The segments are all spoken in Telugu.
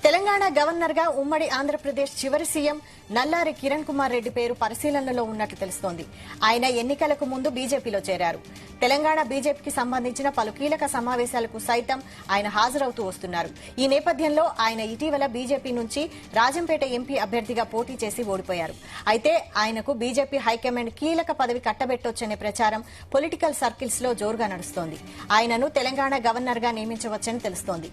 తెలంగాణ గవర్నర్ గా ఉమ్మడి ఆంధ్రప్రదేశ్ చివరి సీఎం నల్లారి కిరణ్ కుమార్ రెడ్డి పేరు పరిశీలనలో ఉన్నట్లు తెలుస్తోంది. ఆయన ఎన్నికలకు ముందు బీజేపీలో చేరారు. తెలంగాణ బీజేపీకి సంబంధించిన పలు కీలక సమావేశాలకు సైతం ఆయన హాజరవుతూ వస్తున్నారు. ఈ నేపథ్యంలో ఆయన ఇటీవల బీజేపీ నుంచి రాజంపేట ఎంపీ అభ్యర్థిగా పోటీ చేసి ఓడిపోయారు. అయితే ఆయనకు బీజేపీ హైకమాండ్ కీలక పదవి కట్టబెట్టొచ్చనే ప్రచారం పొలిటికల్ సర్కిల్స్ లో జోరుగా నడుస్తోంది. ఆయనను తెలంగాణ గవర్నర్ గా నియమించవచ్చని తెలుస్తోంది.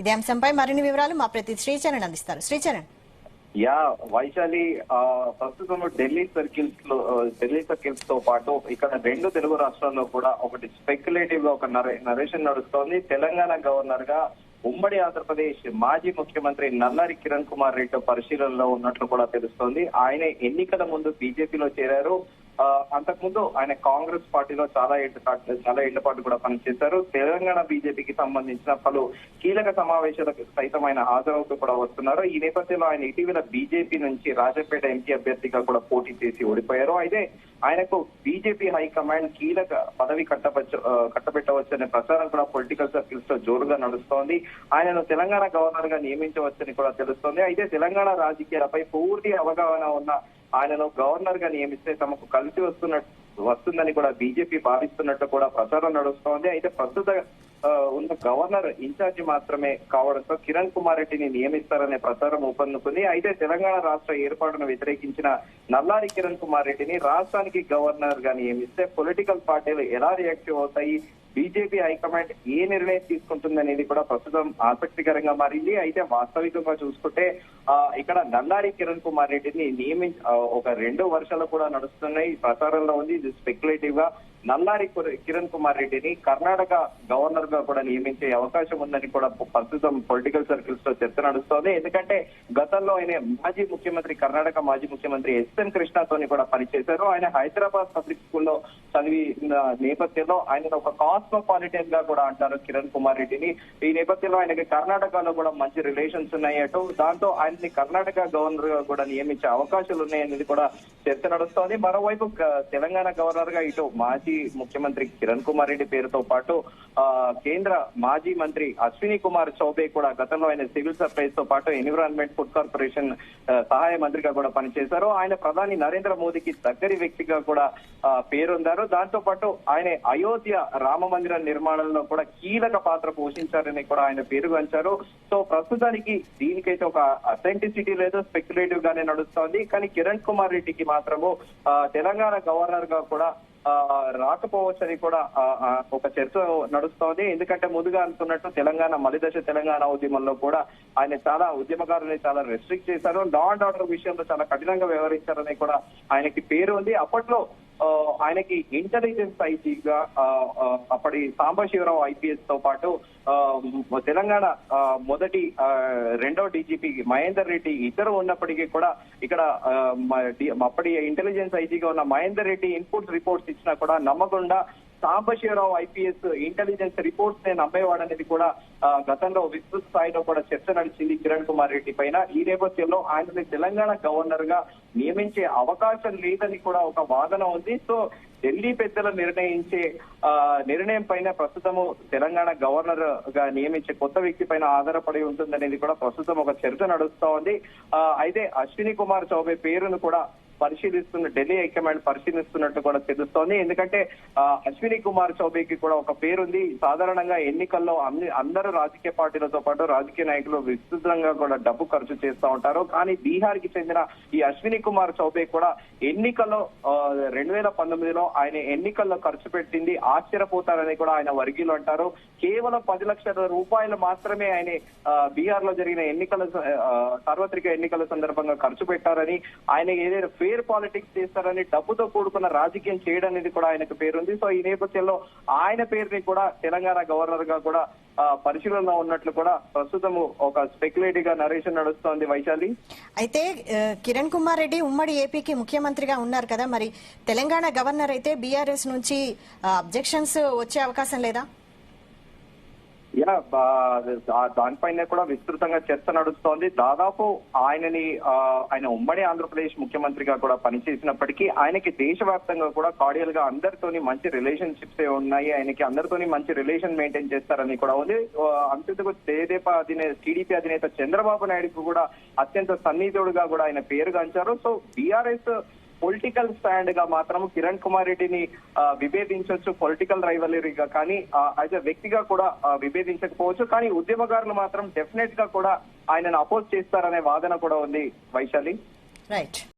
ఇదే అంశంపై మరిన్ని వివరాలు మా ప్రతినిధి శ్రీచరణ్ అందిస్తారు. శ్రీచరణ్. వైశాలి, ప్రస్తుతం ఢిల్లీ సర్కిల్స్ తో పాటు ఇక్కడ రెండు తెలుగు రాష్ట్రాల్లో కూడా ఒకటి స్పెక్యులేటివ్ గా ఒక నరేషన్ నడుస్తోంది. తెలంగాణ గవర్నర్ గా ఉమ్మడి ఆంధ్రప్రదేశ్ మాజీ ముఖ్యమంత్రి నల్లారి కిరణ్ కుమార్ రెడ్డి పరిశీలనలో ఉన్నట్లు కూడా తెలుస్తోంది. ఆయన ఎన్నికల ముందు బీజేపీలో చేరారు. అంతకుముందు ఆయన కాంగ్రెస్ పార్టీలో చాలా ఏళ్ల పాటు కూడా పనిచేశారు. తెలంగాణ బీజేపీకి సంబంధించిన పలు కీలక సమావేశాలకు సైతం ఆయన హాజరవుతూ కూడా వస్తున్నారు. ఈ నేపథ్యంలో ఆయన ఇటీవల బీజేపీ నుంచి రాజంపేట ఎంపీ అభ్యర్థిగా కూడా పోటీ చేసి ఓడిపోయారు. అయితే ఆయనకు బీజేపీ హైకమాండ్ కీలక పదవి కట్టబెట్టవచ్చనే ప్రచారం కూడా పొలిటికల్ సర్కిల్స్ లో జోరుగా నడుస్తోంది. ఆయనను తెలంగాణ గవర్నర్ గా నియమించవచ్చని కూడా తెలుస్తోంది. అయితే తెలంగాణ రాజకీయాలపై పూర్తి అవగాహన ఉన్న ఆయనను గవర్నర్ గా నియమిస్తే తమకు కలిసి వస్తుందని కూడా బీజేపీ భావిస్తున్నట్టు కూడా ప్రచారం నడుస్తోంది. అయితే ప్రస్తుత ఉన్న గవర్నర్ ఇన్ఛార్జి మాత్రమే కావడంతో కిరణ్ కుమార్ రెడ్డిని నియమిస్తారనే ప్రచారం ఊపందుకుంది. అయితే తెలంగాణ రాష్ట్ర ఏర్పాటును వ్యతిరేకించిన నల్లారి కిరణ్ కుమార్ రెడ్డిని రాష్ట్రానికి గవర్నర్ గా నియమిస్తే పొలిటికల్ పార్టీలు ఎలా రియాక్ట్ అవుతాయి, బీజేపీ హైకమాండ్ ఏ నిర్ణయం తీసుకుంటుందనేది కూడా ప్రస్తుతం ఆసక్తికరంగా మారింది. అయితే వాస్తవికంగా చూసుకుంటే ఇక్కడ నల్లారి కిరణ్ కుమార్ రెడ్డిని ఒక 2 వర్షాలు కూడా నడుస్తున్నాయి. ప్రచారంలో ఉంది. ఇది స్పెక్యులేటివ్ గా నల్లారి కిరణ్ కుమార్ రెడ్డిని కర్ణాటక గవర్నర్ గా కూడా నియమించే అవకాశం ఉందని కూడా ప్రస్తుతం పొలిటికల్ సర్కిల్స్ లో చర్చ నడుస్తోంది. ఎందుకంటే గతంలో ఆయన కర్ణాటక మాజీ ముఖ్యమంత్రి ఎస్ఎన్ కృష్ణతోని కూడా పనిచేశారు. ఆయన హైదరాబాద్ పబ్లిక్ స్కూల్లో చదివిన నేపథ్యంలో ఆయన ఒక కాస్మోపాలిటన్ గా కూడా అంటారు కిరణ్ కుమార్ రెడ్డిని. ఈ నేపథ్యంలో ఆయనకి కర్ణాటకలో కూడా మంచి రిలేషన్స్ ఉన్నాయట. దాంతో ఆయన్ని కర్ణాటక గవర్నర్ గా కూడా నియమించే అవకాశాలు ఉన్నాయనేది కూడా చర్చ నడుస్తోంది. మరోవైపు తెలంగాణ గవర్నర్ గా ఇటు మాజీ ముఖ్యమంత్రి కిరణ్ కుమార్ రెడ్డి పేరుతో పాటు కేంద్ర మాజీ మంత్రి అశ్విని కుమార్ చౌబే కూడా గతంలో ఆయన సివిల్ సప్లైస్ తో పాటు ఎన్విరాన్మెంట్ ఫుడ్ కార్పొరేషన్ సహాయ మంత్రిగా కూడా పనిచేశారు. ఆయన ప్రధాని నరేంద్ర మోదీకి దగ్గరి వ్యక్తిగా కూడా పేరొందారు. దాంతో పాటు ఆయన అయోధ్య రామ మందిర నిర్మాణంలో కూడా కీలక పాత్ర పోషించారని కూడా ఆయన పేరుగాంచారు. సో ప్రస్తుతానికి దీనికైతే ఒక అథెంటిసిటీ లేదు, స్పెక్యులేటివ్ గానే నడుస్తోంది. కానీ కిరణ్ కుమార్ రెడ్డికి మాత్రము తెలంగాణ గవర్నర్ గా కూడా రాకపోవచ్చని కూడా ఒక చర్చ నడుస్తోంది. ఎందుకంటే ముందుగా అనుకున్నట్టు మలిదశ తెలంగాణ ఉద్యమంలో కూడా ఆయన చాలా ఉద్యమకారుల్ని చాలా రెస్ట్రిక్ట్ చేశారు. లా అండ్ ఆర్డర్ విషయంలో చాలా కఠినంగా వ్యవహరించారని కూడా ఆయనకి పేరు ఉంది. అప్పట్లో ఆయనకి ఇంటెలిజెన్స్ ఐజీగా అప్పటి సాంబశివరావు ఐపీఎస్ తో పాటు తెలంగాణ రెండో డీజీపీ మహేందర్ రెడ్డి ఇద్దరు ఉన్నప్పటికీ కూడా ఇక్కడ అప్పటి ఇంటెలిజెన్స్ ఐజీగా ఉన్న మహేందర్ రెడ్డి ఇన్పుట్స్ రిపోర్ట్స్ ఇచ్చినా కూడా నమ్మకుండా సాంబశివరావు ఐపీఎస్ ఇంటెలిజెన్స్ రిపోర్ట్స్ నే నమ్మేవాడనేది కూడా గతంలో విస్తృత స్థాయిలో కూడా చర్చ నడిచింది కిరణ్ కుమార్ రెడ్డి పైన. ఈ నేపథ్యంలో ఆయనని తెలంగాణ గవర్నర్ గా నియమించే అవకాశం లేదని కూడా ఒక వాదన ఉంది. సో ఢిల్లీ పెద్దలు నిర్ణయం పైన ప్రస్తుతము తెలంగాణ గవర్నర్ గా నియమించే కొత్త వ్యక్తి పైన ఆధారపడి ఉంటుందనేది కూడా ప్రస్తుతం ఒక చర్చ నడుస్తా ఉంది. అయితే అశ్విని కుమార్ చౌబే పేరును కూడా ఢిల్లీ హైకమాండ్ పరిశీలిస్తున్నట్టు కూడా తెలుస్తోంది. ఎందుకంటే అశ్విని కుమార్ చౌబేకి కూడా ఒక పేరుంది. సాధారణంగా ఎన్నికల్లో అందరూ రాజకీయ పార్టీలతో పాటు రాజకీయ నాయకులు విస్తృతంగా కూడా డబ్బు ఖర్చు చేస్తూ ఉంటారు. కానీ బీహార్ కి చెందిన ఈ అశ్విని కుమార్ చౌబే కూడా ఎన్నికల్లో 2019లో ఆయన ఎన్నికల్లో ఖర్చు పెట్టింది ఆశ్చర్యపోతారని కూడా ఆయన వర్గీయులు అంటారు. కేవలం 10 లక్షల రూపాయలు మాత్రమే ఆయన బీహార్ లో జరిగిన సార్వత్రిక ఎన్నికల సందర్భంగా ఖర్చు పెట్టారని, ఆయన ఏదైనా ఫేర్ పాలిటిక్స్ చేస్తారని, డబ్బుతో కూడుకున్న రాజకీయం చేయడం అనేది కూడా ఆయనకు పేరుంది. సో ఈ నేపథ్యంలో ఆయన పేరుని కూడా తెలంగాణ గవర్నర్ గా కూడా పరిశీలనలో ఉన్నట్లు కూడా ప్రస్తుతం ఒక స్పెక్యులేటివ్ గా నరేషన్ నడుస్తోంది. వైశాలి, అయితే కిరణ్ కుమార్ రెడ్డి ఉమ్మడి ఏపీకి ముఖ్యమంత్రిగా ఉన్నారు కదా, మరి తెలంగాణ గవర్నర్ అయితే బీఆర్ఎస్ నుంచి అబ్జెక్షన్స్ వచ్చే అవకాశం లేదా? యా దానిపైన కూడా విస్తృతంగా చర్చ నడుస్తోంది. దాదాపు ఆయన ఉమ్మడి ఆంధ్రప్రదేశ్ ముఖ్యమంత్రిగా కూడా పనిచేసినప్పటికీ ఆయనకి దేశవ్యాప్తంగా కూడా కార్డియల్ గా అందరితోని మంచి రిలేషన్షిప్స్ ఉన్నాయి. ఆయనకి అందరితోని మంచి రిలేషన్ మెయింటైన్ చేస్తారని కూడా ఉంది. అంతకు తెదేపా టీడీపీ అధినేత చంద్రబాబు నాయుడుకు కూడా అత్యంత సన్నిహితుడుగా కూడా ఆయన పేరుగాంచారు. సో బీఆర్ఎస్ పొలిటికల్ స్టాండ్ గా మాత్రం కిరణ్ కుమార్ రెడ్డిని విభేదించవచ్చు పొలిటికల్ రైవలరీగా, కానీ యాజ్ ఎ వ్యక్తిగా కూడా విభేదించకపోవచ్చు. కానీ ఉద్యమకారులు మాత్రం డెఫినెట్ గా కూడా ఆయనను అపోజ్ చేస్తారనే వాదన కూడా ఉంది వైశాలి. రైట్.